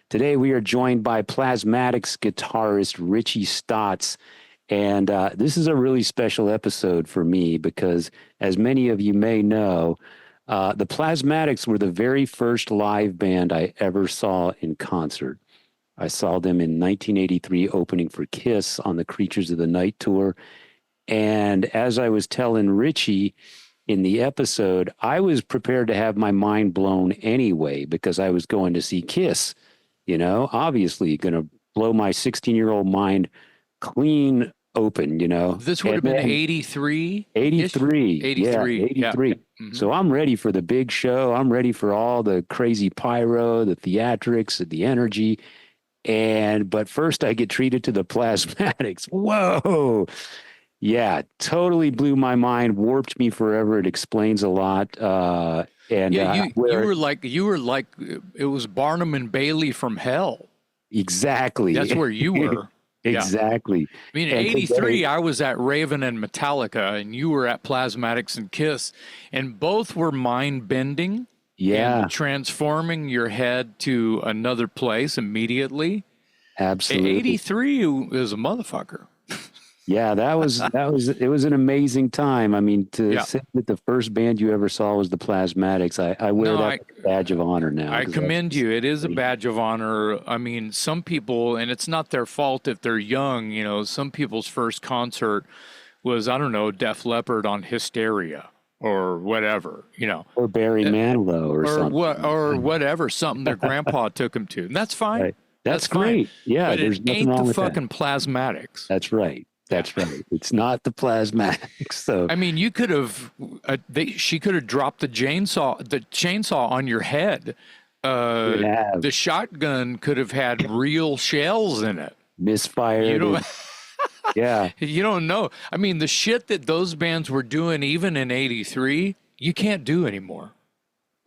Today we are joined by Plasmatics guitarist Richie Stotts. And this is a really special episode for me because, as many of you may know, the Plasmatics were the very first live band I ever saw in concert. I saw them in 1983 opening for Kiss on the Creatures of the Night tour. And as I was telling Richie in the episode, I was prepared to have my mind blown anyway because I was going to see Kiss, obviously going to blow my 16-year-old mind clean open, This would have been 83? 83. 83. Yeah, Yeah. 83. Mm-hmm. So I'm ready for the big show. I'm ready for all the crazy pyro, the theatrics, the energy. But first I get treated to the Plasmatics. Whoa. Yeah, totally blew my mind, warped me forever. It explains a lot. You were like it was Barnum and Bailey from hell. Exactly. That's where you were. Exactly. Yeah. I mean, in 83, I was at Raven and Metallica, and you were at Plasmatics and Kiss, and both were mind-bending. Yeah. And transforming your head to another place immediately. Absolutely. 83 is a motherfucker. Yeah, it was an amazing time. I mean, to say that the first band you ever saw was the Plasmatics, I wear that as a badge of honor now. I commend you. It is a badge of honor. I mean, some people, and it's not their fault if they're young, some people's first concert was, I don't know, Def Leppard on Hysteria or whatever, Or Barry Manilow or something. Or whatever, something their grandpa took them to. And that's fine. Right. That's great. Fine. Yeah, but there's it nothing ain't wrong the with fucking that. Plasmatics. That's right. That's right. It's not the Plasmatics. So I mean, you could have. She could have dropped the chainsaw on your head. The shotgun could have had real shells in it. Misfired. Yeah. You don't know. I mean, the shit that those bands were doing, even in '83, you can't do anymore.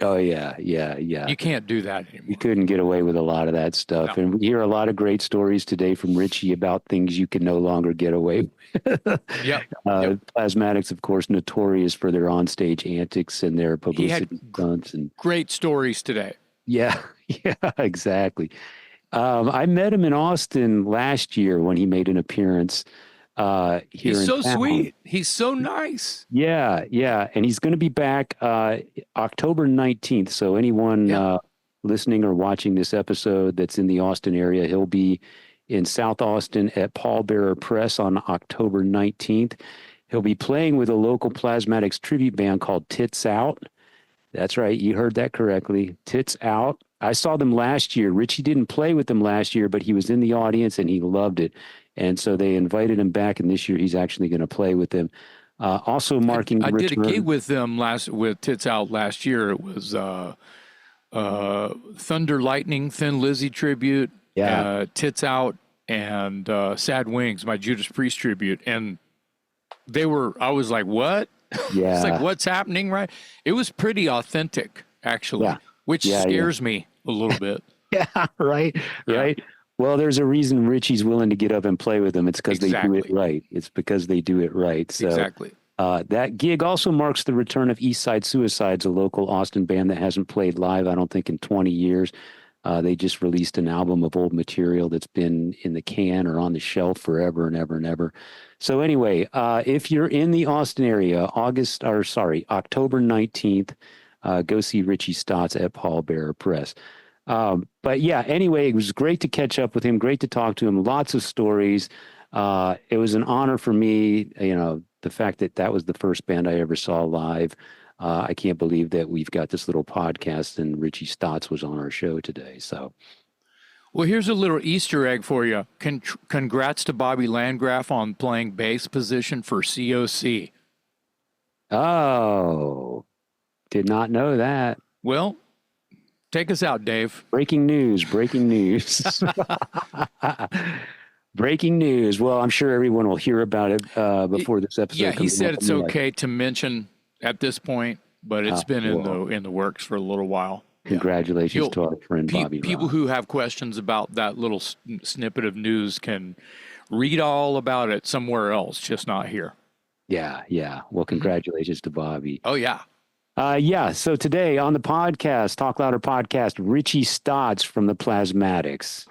Oh yeah. You can't do that anymore. You couldn't get away with a lot of that stuff. No. And we hear a lot of great stories today from Richie about things you can no longer get away with. Yep. Plasmatics, of course, notorious for their onstage antics and their publicity stunts. And great stories today. Yeah, exactly. I met him in Austin last year when he made an appearance here He's in so town. sweet. He's so nice. Yeah. And he's going to be back October 19th. So anyone listening or watching this episode that's in the Austin area, he'll be in South Austin at Pallbearer Press on October 19th. He'll be playing with a local Plasmatics tribute band called Tits Out. That's right. You heard that correctly. Tits Out. I saw them last year. Richie didn't play with them last year, but he was in the audience and he loved it. And so they invited him back, and this year he's actually going to play with them. Also marking I did a gig with them with Tits Out last year. It was Thunder Lightning, Thin Lizzy tribute, Tits Out, and Sad Wings, my Judas Priest tribute. And I was like, what? Yeah. It's like, what's happening, right? It was pretty authentic, actually, which scares me a little bit. Yeah, right. Well, there's a reason Richie's willing to get up and play with them. It's because they do it right. It's because they do it right. So, exactly. That gig also marks the return of East Side Suicides, a local Austin band that hasn't played live, I don't think, in 20 years. They just released an album of old material that's been in the can or on the shelf forever and ever and ever. So anyway, if you're in the Austin area, October 19th, go see Richie Stotts at Pallbearer Press. But yeah, anyway, it was great to catch up with him. Great to talk to him. Lots of stories. It was an honor for me, the fact that was the first band I ever saw live. I can't believe that we've got this little podcast and Richie Stotts was on our show today. So, well, here's a little Easter egg for you. Congrats to Bobby Landgraf on playing bass position for COC. Oh, did not know that. Well, take us out, Dave. Breaking news. Breaking news. Well, I'm sure everyone will hear about it before this episode comes out. Yeah, he said it's okay to mention at this point, but it's been in the works for a little while. Congratulations to our friend Bobby. People who have questions about that little snippet of news can read all about it somewhere else, just not here. Yeah. Well, congratulations to Bobby. Oh, yeah. Yeah. So today on the podcast, Talk Louder podcast, Richie Stotts from the Plasmatics.